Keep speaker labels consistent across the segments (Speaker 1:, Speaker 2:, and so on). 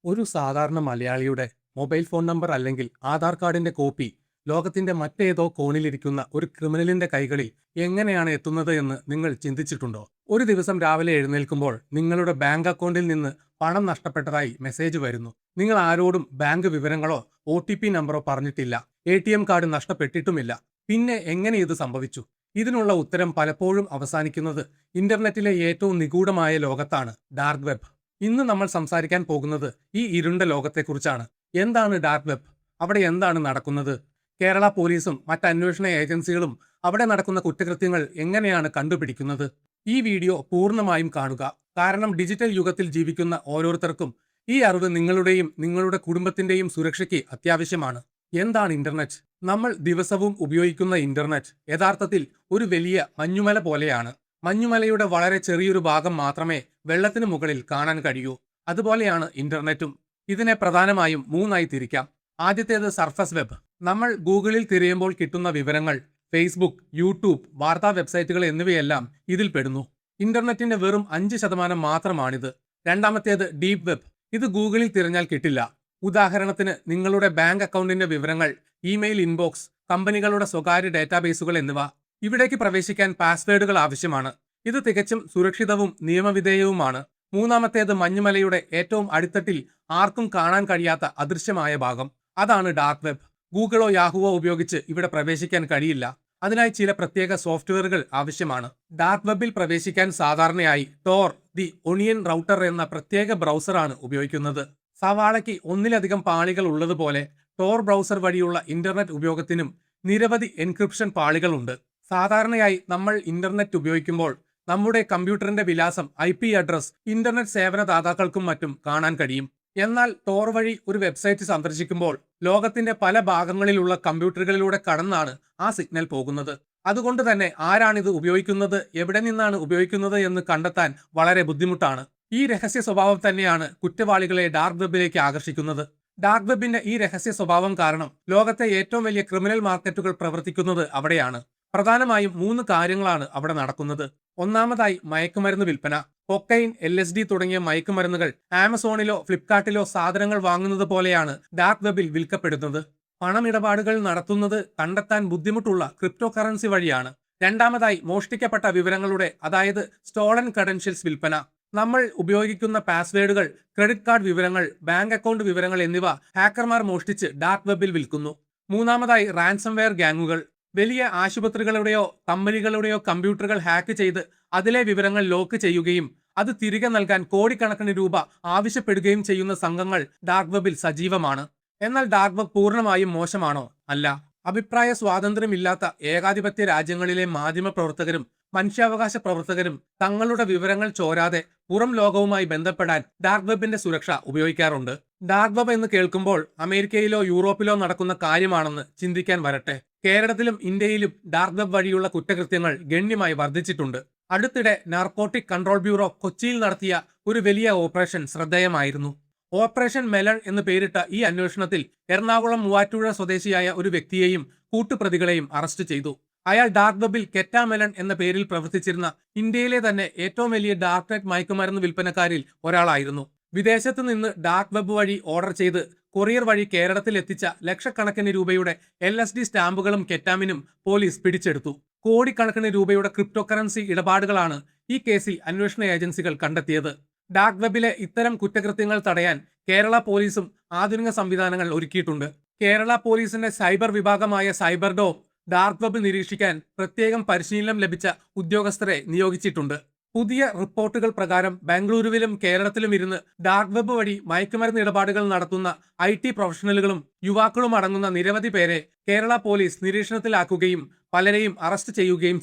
Speaker 1: ഒരു സാധാരണ മലയാളിയുടെ മൊബൈൽ ഫോൺ നമ്പർ അല്ലെങ്കിൽ ആധാർ കാർഡിന്റെ കോപ്പി ലോകത്തിന്റെ മറ്റേതോ കോണിലിരിക്കുന്ന ഒരു ക്രിമിനലിന്റെ കൈകളിൽ എങ്ങനെയാണ് എത്തുന്നത് എന്ന് നിങ്ങൾ ചിന്തിച്ചിട്ടുണ്ടോ? ഒരു ദിവസം രാവിലെ എഴുന്നേൽക്കുമ്പോൾ നിങ്ങളുടെ ബാങ്ക് അക്കൗണ്ടിൽ നിന്ന് പണം നഷ്ടപ്പെട്ടതായി മെസ്സേജ് വരുന്നു. നിങ്ങൾ ആരോടും ബാങ്ക് വിവരങ്ങളോ OTP നമ്പറോ പറഞ്ഞിട്ടില്ല. ATM കാർഡ് നഷ്ടപ്പെട്ടിട്ടുമില്ല. പിന്നെ എങ്ങനെ ഇത് സംഭവിച്ചു? ഇതിനുള്ള ഉത്തരം പലപ്പോഴും അവസാനിക്കുന്നത് ഇന്റർനെറ്റിലെ ഏറ്റവും നിഗൂഢമായ ലോകത്താണ്, ഡാർക്ക് വെബ്. ഇന്ന് നമ്മൾ സംസാരിക്കാൻ പോകുന്നത് ഈ ഇരുണ്ട ലോകത്തെക്കുറിച്ചാണ്. എന്താണ് ഡാർക്ക് വെബ്? അവിടെ എന്താണ് നടക്കുന്നത്? കേരള പോലീസും മറ്റ് അന്വേഷണ ഏജൻസികളും അവിടെ നടക്കുന്ന കുറ്റകൃത്യങ്ങൾ എങ്ങനെയാണ് കണ്ടുപിടിക്കുന്നത്? ഈ വീഡിയോ പൂർണ്ണമായും കാണുക. കാരണം ഡിജിറ്റൽ യുഗത്തിൽ ജീവിക്കുന്ന ഓരോരുത്തർക്കും ഈ അറിവ് നിങ്ങളുടെയും നിങ്ങളുടെ കുടുംബത്തിന്റെയും സുരക്ഷയ്ക്ക് അത്യാവശ്യമാണ്. എന്താണ് ഇന്റർനെറ്റ്? നമ്മൾ ദിവസവും ഉപയോഗിക്കുന്ന ഇന്റർനെറ്റ് യഥാർത്ഥത്തിൽ ഒരു വലിയ മഞ്ഞുമല പോലെയാണ്. മഞ്ഞുമലയുടെ വളരെ ചെറിയൊരു ഭാഗം മാത്രമേ വെള്ളത്തിന് മുകളിൽ കാണാൻ കഴിയൂ. അതുപോലെയാണ് ഇന്റർനെറ്റും. ഇതിനെ പ്രധാനമായും മൂന്നായി തിരിക്കാം. ആദ്യത്തേത് സർഫസ് വെബ്. നമ്മൾ ഗൂഗിളിൽ തിരയുമ്പോൾ കിട്ടുന്ന വിവരങ്ങൾ, ഫേസ്ബുക്ക്, യൂട്യൂബ്, വാർത്താ വെബ്സൈറ്റുകൾ എന്നിവയെല്ലാം ഇതിൽ പെടുന്നു. ഇന്റർനെറ്റിന്റെ വെറും 5% മാത്രമാണിത്. രണ്ടാമത്തേത് ഡീപ് വെബ്. ഇത് ഗൂഗിളിൽ തിരഞ്ഞാൽ കിട്ടില്ല. ഉദാഹരണത്തിന് നിങ്ങളുടെ ബാങ്ക് അക്കൗണ്ടിന്റെ വിവരങ്ങൾ, ഇമെയിൽ ഇൻബോക്സ്, കമ്പനികളുടെ സ്വകാര്യ ഡാറ്റാബേസുകൾ എന്നിവ. ഇവിടേക്ക് പ്രവേശിക്കാൻ പാസ്വേഡുകൾ ആവശ്യമാണ്. ഇത് തികച്ചും സുരക്ഷിതവും നിയമവിധേയവുമാണ്. മൂന്നാമത്തേത് മഞ്ഞുമലയുടെ ഏറ്റവും അടിത്തട്ടിൽ ആർക്കും കാണാൻ കഴിയാത്ത അദൃശ്യമായ ഭാഗം. അതാണ് ഡാർക്ക് വെബ്. ഗൂഗിളോ യാഹുവോ ഉപയോഗിച്ച് ഇവിടെ പ്രവേശിക്കാൻ കഴിയില്ല. അതിനായി ചില പ്രത്യേക സോഫ്റ്റ്വെയറുകൾ ആവശ്യമാണ്. ഡാർക്ക് വെബിൽ പ്രവേശിക്കാൻ സാധാരണയായി ടോർ, ദി ഒണിയൻ റൗട്ടർ എന്ന പ്രത്യേക ബ്രൗസറാണ് ഉപയോഗിക്കുന്നത്. സവാളയ്ക്ക് ഒന്നിലധികം പാളികൾ ഉള്ളതുപോലെ ടോർ ബ്രൗസർ വഴിയുള്ള ഇന്റർനെറ്റ് ഉപയോഗത്തിനും നിരവധി എൻക്രിപ്ഷൻ പാളികളുണ്ട്. സാധാരണയായി നമ്മൾ ഇന്റർനെറ്റ് ഉപയോഗിക്കുമ്പോൾ നമ്മുടെ കമ്പ്യൂട്ടറിന്റെ വിലാസം, IP അഡ്രസ് ഇന്റർനെറ്റ് സേവന ദാതാക്കൾക്കും മറ്റും കാണാൻ കഴിയും. എന്നാൽ ടോർ വഴി ഒരു വെബ്സൈറ്റ് സന്ദർശിക്കുമ്പോൾ ലോകത്തിന്റെ പല ഭാഗങ്ങളിലുള്ള കമ്പ്യൂട്ടറുകളിലൂടെ കടന്നാണ് ആ സിഗ്നൽ പോകുന്നത്. അതുകൊണ്ട് തന്നെ ആരാണിത് ഉപയോഗിക്കുന്നത്, എവിടെ നിന്നാണ് ഉപയോഗിക്കുന്നത് എന്ന് കണ്ടെത്താൻ വളരെ ബുദ്ധിമുട്ടാണ്. ഈ രഹസ്യ സ്വഭാവം തന്നെയാണ് കുറ്റവാളികളെ ഡാർക്ക് വെബിലേക്ക് ആകർഷിക്കുന്നത്. ഡാർക്ക് വെബിന്റെ ഈ രഹസ്യ സ്വഭാവം കാരണം ലോകത്തെ ഏറ്റവും വലിയ ക്രിമിനൽ മാർക്കറ്റുകൾ പ്രവർത്തിക്കുന്നത് അവിടെയാണ്. പ്രധാനമായും 3 കാര്യങ്ങളാണ് അവിടെ നടക്കുന്നത്. ഒന്നാമതായി മയക്കുമരുന്ന് വിൽപ്പന. കൊക്കൈൻ, LSD തുടങ്ങിയ മയക്കുമരുന്നുകൾ ആമസോണിലോ ഫ്ലിപ്കാർട്ടിലോ സാധനങ്ങൾ വാങ്ങുന്നത് പോലെയാണ് ഡാർക്ക് വെബിൽ വിൽക്കപ്പെടുന്നത്. പണമിടപാടുകൾ നടത്തുന്നത് കണ്ടെത്താൻ ബുദ്ധിമുട്ടുള്ള ക്രിപ്റ്റോ കറൻസി വഴിയാണ്. രണ്ടാമതായി മോഷ്ടിക്കപ്പെട്ട വിവരങ്ങളുടെ, അതായത് സ്റ്റോളൻ ക്രെഡൻഷ്യൽസ് വിൽപ്പന. നമ്മൾ ഉപയോഗിക്കുന്ന പാസ്വേഡുകൾ, ക്രെഡിറ്റ് കാർഡ് വിവരങ്ങൾ, ബാങ്ക് അക്കൗണ്ട് വിവരങ്ങൾ എന്നിവ ഹാക്കർമാർ മോഷ്ടിച്ച് ഡാർക്ക് വെബിൽ വിൽക്കുന്നു. മൂന്നാമതായി റാൻസംവെയർ ഗ്യാങ്ങുകൾ. വലിയ ആശുപത്രികളുടെയോ കമ്പനികളുടെയോ കമ്പ്യൂട്ടറുകൾ ഹാക്ക് ചെയ്ത് അതിലെ വിവരങ്ങൾ ലോക്ക് ചെയ്യുകയും അത് തിരികെ നൽകാൻ കോടിക്കണക്കിന് രൂപ ആവശ്യപ്പെടുകയും ചെയ്യുന്ന സംഘങ്ങൾ ഡാർക്ക് വെബിൽ സജീവമാണ്. എന്നാൽ ഡാർക്ക് വെബ് പൂർണ്ണമായും മോശമാണോ? അല്ല. അഭിപ്രായ സ്വാതന്ത്ര്യമില്ലാത്ത ഏകാധിപത്യ രാജ്യങ്ങളിലെ മാധ്യമ പ്രവർത്തകരും മനുഷ്യാവകാശ പ്രവർത്തകരും തങ്ങളുടെ വിവരങ്ങൾ ചോരാതെ പുറം ലോകവുമായി ബന്ധപ്പെടാൻ ഡാർക്ക് വെബിന്റെ സുരക്ഷ ഉപയോഗിക്കാറുണ്ട്. ഡാർക്ക് വെബ് എന്ന് കേൾക്കുമ്പോൾ അമേരിക്കയിലോ യൂറോപ്പിലോ നടക്കുന്ന കാര്യമാണെന്ന് ചിന്തിക്കാൻ വരട്ടെ. കേരളത്തിലും ഇന്ത്യയിലും ഡാർക്ക് വെബ് വഴിയുള്ള കുറ്റകൃത്യങ്ങൾ ഗണ്യമായി വർദ്ധിച്ചിട്ടുണ്ട്. അടുത്തിടെ നാർക്കോട്ടിക് കൺട്രോൾ ബ്യൂറോ കൊച്ചിയിൽ നടത്തിയ ഒരു വലിയ ഓപ്പറേഷൻ ശ്രദ്ധേയമായിരുന്നു. ഓപ്പറേഷൻ മെലൺ എന്ന് പേരിട്ട ഈ അന്വേഷണത്തിൽ എറണാകുളം മൂവാറ്റുപുഴ സ്വദേശിയായ ഒരു വ്യക്തിയെയും കൂട്ടുപ്രതികളെയും അറസ്റ്റ് ചെയ്തു. അയാൾ ഡാർക്ക് വെബിൽ കെറ്റാമെലൺ എന്ന പേരിൽ പ്രവർത്തിച്ചിരുന്ന ഇന്ത്യയിലെ തന്നെ ഏറ്റവും വലിയ ഡാർക്ക് നെറ്റ് മയക്കുമരുന്ന് വിൽപ്പനക്കാരിൽ ഒരാളായിരുന്നു. വിദേശത്ത് നിന്ന് ഡാർക്ക് വെബ് വഴി ഓർഡർ ചെയ്ത് കൊറിയർ വഴി കേരളത്തിൽ എത്തിച്ച ലക്ഷക്കണക്കിന് രൂപയുടെ LSD സ്റ്റാമ്പുകളും കെറ്റാമിനും പോലീസ് പിടിച്ചെടുത്തു. കോടിക്കണക്കിന് രൂപയുടെ ക്രിപ്റ്റോ കറൻസി ഇടപാടുകളാണ് ഈ കേസിൽ അന്വേഷണ ഏജൻസികൾ കണ്ടെത്തിയത്. ഡാർക്ക് വെബിലെ ഇത്തരം കുറ്റകൃത്യങ്ങൾ തടയാൻ കേരള പോലീസും ആധുനിക സംവിധാനങ്ങൾ ഒരുക്കിയിട്ടുണ്ട്. കേരള പോലീസിന്റെ സൈബർ വിഭാഗമായ സൈബർ ഡോം ഡാർക്ക് വെബ് നിരീക്ഷിക്കാൻ പ്രത്യേകം പരിശീലനം ലഭിച്ച ഉദ്യോഗസ്ഥരെ നിയോഗിച്ചിട്ടുണ്ട്. പുതിയ റിപ്പോർട്ടുകൾ പ്രകാരം ബംഗളൂരുവിലും കേരളത്തിലും ഇരുന്ന് ഡാർക്ക് വെബ് വഴി മയക്കുമരുന്ന് ഇടപാടുകൾ നടത്തുന്ന IT പ്രൊഫഷണലുകളും യുവാക്കളും അടങ്ങുന്ന നിരവധി പേരെ കേരള പോലീസ് നിരീക്ഷണത്തിലാക്കുകയും പലരെയും അറസ്റ്റ് ചെയ്യുകയും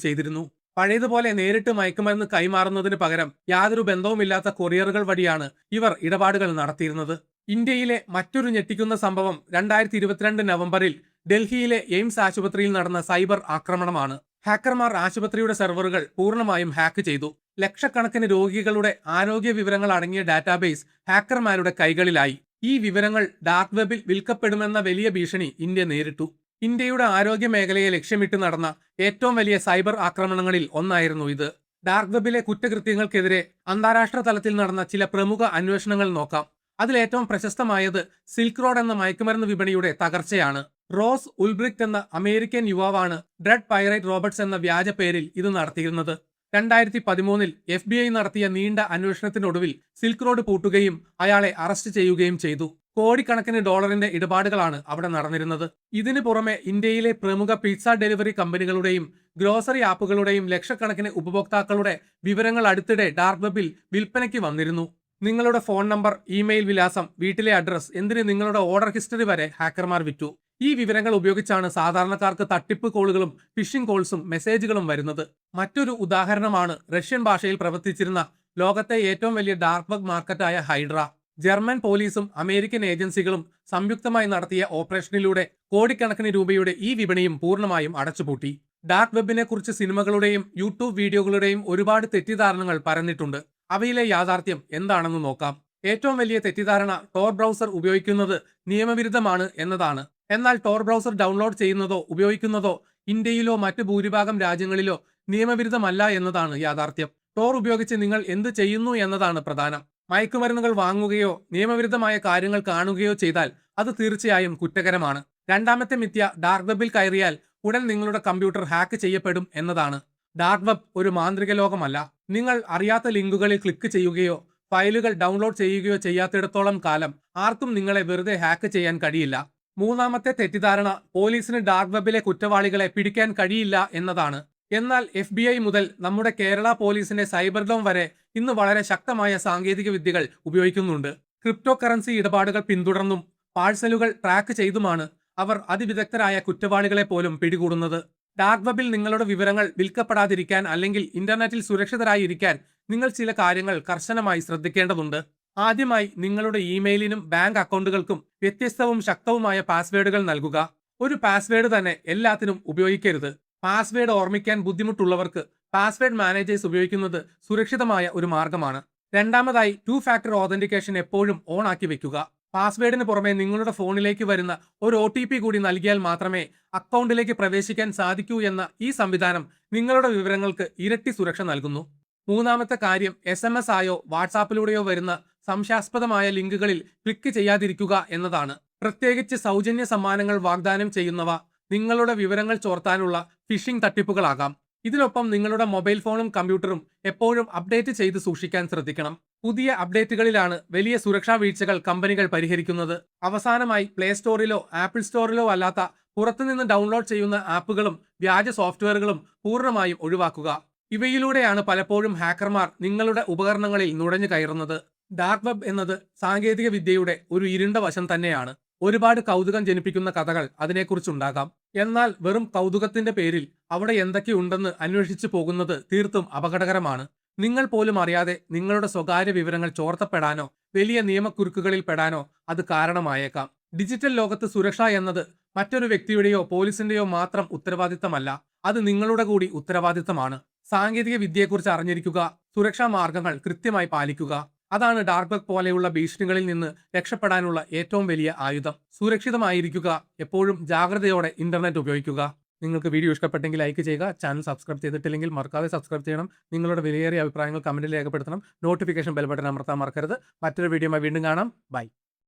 Speaker 1: ചെയ്തിരുന്നു. പഴയതുപോലെ നേരിട്ട് മയക്കുമരുന്ന് കൈമാറുന്നതിന് പകരം യാതൊരു ബന്ധവുമില്ലാത്ത കൊറിയറുകൾ വഴിയാണ് ഇവർ ഇടപാടുകൾ നടത്തിയിരുന്നത്. ഇന്ത്യയിലെ മറ്റൊരു ഞെട്ടിക്കുന്ന സംഭവം 2022 നവംബറിൽ ഡൽഹിയിലെ എയിംസ് ആശുപത്രിയിൽ നടന്ന സൈബർ ആക്രമണമാണ്. ഹാക്കർമാർ ആശുപത്രിയുടെ സെർവറുകൾ പൂർണ്ണമായും ഹാക്ക് ചെയ്തു. ലക്ഷക്കണക്കിന് രോഗികളുടെ ആരോഗ്യ വിവരങ്ങൾ അടങ്ങിയ ഡാറ്റാബേസ് ഹാക്കർമാരുടെ കൈകളിലായി. ഈ വിവരങ്ങൾ ഡാർക്ക് വെബിൽ വിൽക്കപ്പെടുമെന്ന വലിയ ഭീഷണി ഇന്ത്യ നേരിട്ടു. ഇന്ത്യയുടെ ആരോഗ്യ മേഖലയെ ലക്ഷ്യമിട്ട് നടന്ന ഏറ്റവും വലിയ സൈബർ ആക്രമണങ്ങളിൽ ഒന്നായിരുന്നു ഇത്. ഡാർക്ക് വെബിലെ കുറ്റകൃത്യങ്ങൾക്കെതിരെ അന്താരാഷ്ട്ര തലത്തിൽ നടന്ന ചില പ്രമുഖ അന്വേഷണങ്ങൾ നോക്കാം. അതിലേറ്റവും പ്രശസ്തമായത് സിൽക്ക് റോഡ് എന്ന മയക്കുമരുന്ന് വിപണിയുടെ തകർച്ചയാണ്. റോസ് ഉൾബ്രിക്റ്റ് എന്ന അമേരിക്കൻ യുവാവാണ് ഡ്രഗ് പൈറേറ്റ് റോബർട്ട്സ് എന്ന വ്യാജ പേരിൽ ഇത് നടത്തിയിരുന്നത്. 2013 FBI നടത്തിയ നീണ്ട അന്വേഷണത്തിനൊടുവിൽ സിൽക്ക് റോഡ് പൂട്ടുകയും അയാളെ അറസ്റ്റ് ചെയ്യുകയും ചെയ്തു. കോടിക്കണക്കിന് ഡോളറിന്റെ ഇടപാടുകളാണ് അവിടെ നടന്നിരുന്നത്. ഇതിനു പുറമെ ഇന്ത്യയിലെ പ്രമുഖ പിസ്സ ഡെലിവറി കമ്പനികളുടെയും ഗ്രോസറി ആപ്പുകളുടെയും ലക്ഷക്കണക്കിന് ഉപഭോക്താക്കളുടെ വിവരങ്ങൾ അടുത്തിടെ ഡാർക്ക് വെബിൽ വിൽപ്പനയ്ക്ക് വന്നിരുന്നു. നിങ്ങളുടെ ഫോൺ നമ്പർ, ഇമെയിൽ വിലാസം, വീട്ടിലെ അഡ്രസ്, എന്തിന് നിങ്ങളുടെ ഓർഡർ ഹിസ്റ്ററി വരെ ഹാക്കർമാർ വിറ്റു. ഈ വിവരങ്ങൾ ഉപയോഗിച്ചാണ് സാധാരണക്കാർക്ക് തട്ടിപ്പ് കോളുകളും ഫിഷിംഗ് കോൾസും മെസ്സേജുകളും വരുന്നത്. മറ്റൊരു ഉദാഹരണമാണ് റഷ്യൻ ഭാഷയിൽ പ്രവർത്തിച്ചിരുന്ന ലോകത്തെ ഏറ്റവും വലിയ ഡാർക്ക് വെബ് മാർക്കറ്റായ ഹൈഡ്ര. ജർമ്മൻ പോലീസും അമേരിക്കൻ ഏജൻസികളും സംയുക്തമായി നടത്തിയ ഓപ്പറേഷനിലൂടെ കോടിക്കണക്കിന് രൂപയുടെ ഈ വിപണിയും പൂർണ്ണമായും അടച്ചുപൂട്ടി. ഡാർക്ക് വെബിനെ കുറിച്ച് സിനിമകളുടെയും യൂട്യൂബ് വീഡിയോകളുടെയും ഒരുപാട് തെറ്റിദ്ധാരണകൾ പരന്നിട്ടുണ്ട്. അവയിലെ യാഥാർത്ഥ്യം എന്താണെന്ന് നോക്കാം. ഏറ്റവും വലിയ തെറ്റിദ്ധാരണ ടോർ ബ്രൗസർ ഉപയോഗിക്കുന്നത് നിയമവിരുദ്ധമാണ് എന്നതാണ്. എന്നാൽ ടോർ ബ്രൗസർ ഡൗൺലോഡ് ചെയ്യുന്നതോ ഉപയോഗിക്കുന്നതോ ഇന്ത്യയിലോ മറ്റ് ഭൂരിഭാഗം രാജ്യങ്ങളിലോ നിയമവിരുദ്ധമല്ല എന്നതാണ് യാഥാർത്ഥ്യം. ടോർ ഉപയോഗിച്ച് നിങ്ങൾ എന്ത് ചെയ്യുന്നു എന്നതാണ് പ്രധാനം. മയക്കുമരുന്നുകൾ വാങ്ങുകയോ നിയമവിരുദ്ധമായ കാര്യങ്ങൾ കാണുകയോ ചെയ്താൽ അത് തീർച്ചയായും കുറ്റകരമാണ്. രണ്ടാമത്തെ മിഥ്യ, ഡാർക്ക് വെബിൽ കയറിയാൽ ഉടൻ നിങ്ങളുടെ കമ്പ്യൂട്ടർ ഹാക്ക് ചെയ്യപ്പെടും എന്നതാണ്. ഡാർക്ക് വെബ് ഒരു മാന്ത്രിക ലോകമല്ല. നിങ്ങൾ അറിയാത്ത ലിങ്കുകളിൽ ക്ലിക്ക് ചെയ്യുകയോ ഫയലുകൾ ഡൗൺലോഡ് ചെയ്യുകയോ ചെയ്യാത്തിടത്തോളം കാലം ആർക്കും നിങ്ങളെ വെറുതെ ഹാക്ക് ചെയ്യാൻ കഴിയില്ല. മൂന്നാമത്തെ തെറ്റിദ്ധാരണ, പോലീസിന് ഡാർക്ക് വെബിലെ കുറ്റവാളികളെ പിടിക്കാൻ കഴിയില്ല എന്നതാണ്. എന്നാൽ FBI മുതൽ നമ്മുടെ കേരള പോലീസിന്റെ സൈബർ ഡോം വരെ ഇന്ന് വളരെ ശക്തമായ സാങ്കേതിക വിദ്യകൾ ഉപയോഗിക്കുന്നുണ്ട്. ക്രിപ്റ്റോ കറൻസി ഇടപാടുകൾ പിന്തുടർന്നും പാഴ്സലുകൾ ട്രാക്ക് ചെയ്തുമാണ് അവർ അതിവിദഗ്ധരായ കുറ്റവാളികളെ പോലും പിടികൂടുന്നത്. ഡാർക്ക് വെബിൽ നിങ്ങളുടെ വിവരങ്ങൾ വിൽക്കപ്പെടാതിരിക്കാൻ അല്ലെങ്കിൽ ഇന്റർനെറ്റിൽ സുരക്ഷിതരായിരിക്കാൻ നിങ്ങൾ ചില കാര്യങ്ങൾ കർശനമായി ശ്രദ്ധിക്കേണ്ടതുണ്ട്. ആദ്യമായി നിങ്ങളുടെ ഇമെയിലിനും ബാങ്ക് അക്കൗണ്ടുകൾക്കും വ്യത്യസ്തവും ശക്തവുമായ പാസ്വേഡുകൾ നൽകുക. ഒരു പാസ്വേഡ് തന്നെ എല്ലാത്തിനും ഉപയോഗിക്കരുത്. പാസ്വേഡ് ഓർമ്മിക്കാൻ ബുദ്ധിമുട്ടുള്ളവർക്ക് പാസ്വേഡ് മാനേജേഴ്സ് ഉപയോഗിക്കുന്നത് സുരക്ഷിതമായ ഒരു മാർഗമാണ്. രണ്ടാമതായി, 2 ഫാക്ടർ ഓതന്റിക്കേഷൻ എപ്പോഴും ഓൺ ആക്കി വെക്കുക. പാസ്വേഡിന് പുറമെ നിങ്ങളുടെ ഫോണിലേക്ക് വരുന്ന ഒരു OTP കൂടി നൽകിയാൽ മാത്രമേ അക്കൗണ്ടിലേക്ക് പ്രവേശിക്കാൻ സാധിക്കൂ എന്ന ഈ സംവിധാനം നിങ്ങളുടെ വിവരങ്ങൾക്ക് ഇരട്ടി സുരക്ഷ നൽകുന്നു. മൂന്നാമത്തെ കാര്യം, SMS ആയോ വാട്സാപ്പിലൂടെയോ വരുന്ന സംശയാസ്പദമായ ലിങ്കുകളിൽ ക്ലിക്ക് ചെയ്യാതിരിക്കുക എന്നതാണ്. പ്രത്യേകിച്ച് സൗജന്യ സമ്മാനങ്ങൾ വാഗ്ദാനം ചെയ്യുന്നവ നിങ്ങളുടെ വിവരങ്ങൾ ചോർത്താനുള്ള ഫിഷിംഗ് തട്ടിപ്പുകളാകാം. ഇതിനൊപ്പം നിങ്ങളുടെ മൊബൈൽ ഫോണും കമ്പ്യൂട്ടറും എപ്പോഴും അപ്ഡേറ്റ് ചെയ്ത് സൂക്ഷിക്കാൻ ശ്രദ്ധിക്കണം. പുതിയ അപ്ഡേറ്റുകളിലാണ് വലിയ സുരക്ഷാ വീഴ്ചകൾ കമ്പനികൾ പരിഹരിക്കുന്നത്. അവസാനമായി, പ്ലേ സ്റ്റോറിലോ ആപ്പിൾ സ്റ്റോറിലോ അല്ലാത്ത പുറത്തുനിന്ന് ഡൗൺലോഡ് ചെയ്യുന്ന ആപ്പുകളും വ്യാജ സോഫ്റ്റ്വെയറുകളും പൂർണ്ണമായും ഒഴിവാക്കുക. ഇവയിലൂടെയാണ് പലപ്പോഴും ഹാക്കർമാർ നിങ്ങളുടെ ഉപകരണങ്ങളിൽ നുഴഞ്ഞു കയറുന്നത്. ഡാർക്ക് വെബ് എന്നത് സാങ്കേതിക വിദ്യയുടെ ഒരു ഇരുണ്ട വശം തന്നെയാണ്. ഒരുപാട് കൗതുകം ജനിപ്പിക്കുന്ന കഥകൾ അതിനെക്കുറിച്ചുണ്ടാകാം. എന്നാൽ വെറും കൗതുകത്തിന്റെ പേരിൽ അവിടെ എന്തൊക്കെയുണ്ടെന്ന് അന്വേഷിച്ചു പോകുന്നത് തീർത്തും അപകടകരമാണ്. നിങ്ങൾ പോലും അറിയാതെ നിങ്ങളുടെ സ്വകാര്യ വിവരങ്ങൾ ചോർത്തപ്പെടാനോ വലിയ നിയമക്കുരുക്കുകളിൽ പെടാനോ അത് കാരണമായേക്കാം. ഡിജിറ്റൽ ലോകത്ത് സുരക്ഷ എന്നത് മറ്റൊരു വ്യക്തിയുടെയോ പോലീസിന്റെയോ മാത്രം ഉത്തരവാദിത്തമല്ല, അത് നിങ്ങളുടെ കൂടി ഉത്തരവാദിത്തമാണ്. സാങ്കേതിക വിദ്യയെക്കുറിച്ച് അറിഞ്ഞിരിക്കുക, സുരക്ഷാ മാർഗങ്ങൾ കൃത്യമായി പാലിക്കുക. അതാണ് ഡാർക്ക് വെബ് പോലെയുള്ള ഭീഷണികളിൽ നിന്ന് രക്ഷപ്പെടാനുള്ള ഏറ്റവും വലിയ ആയുധം. സുരക്ഷിതമായിരിക്കുക, എപ്പോഴും ജാഗ്രതയോടെ ഇന്റർനെറ്റ് ഉപയോഗിക്കുക. നിങ്ങൾക്ക് വീഡിയോ ഇഷ്ടപ്പെട്ടെങ്കിൽ ലൈക്ക് ചെയ്യുക. ചാനൽ സബ്സ്ക്രൈബ് ചെയ്തിട്ടില്ലെങ്കിൽ മറക്കാതെ സബ്സ്ക്രൈബ് ചെയ്യണം. നിങ്ങളുടെ വിലയേറിയ അഭിപ്രായങ്ങൾ കമന്റിൽ രേഖപ്പെടുത്തണം. നോട്ടിഫിക്കേഷൻ ബെൽ ബട്ടൺ അമർത്താൻ മറക്കരുത്. മറ്റൊരു വീഡിയോയുമായി വീണ്ടും കാണാം. ബൈ.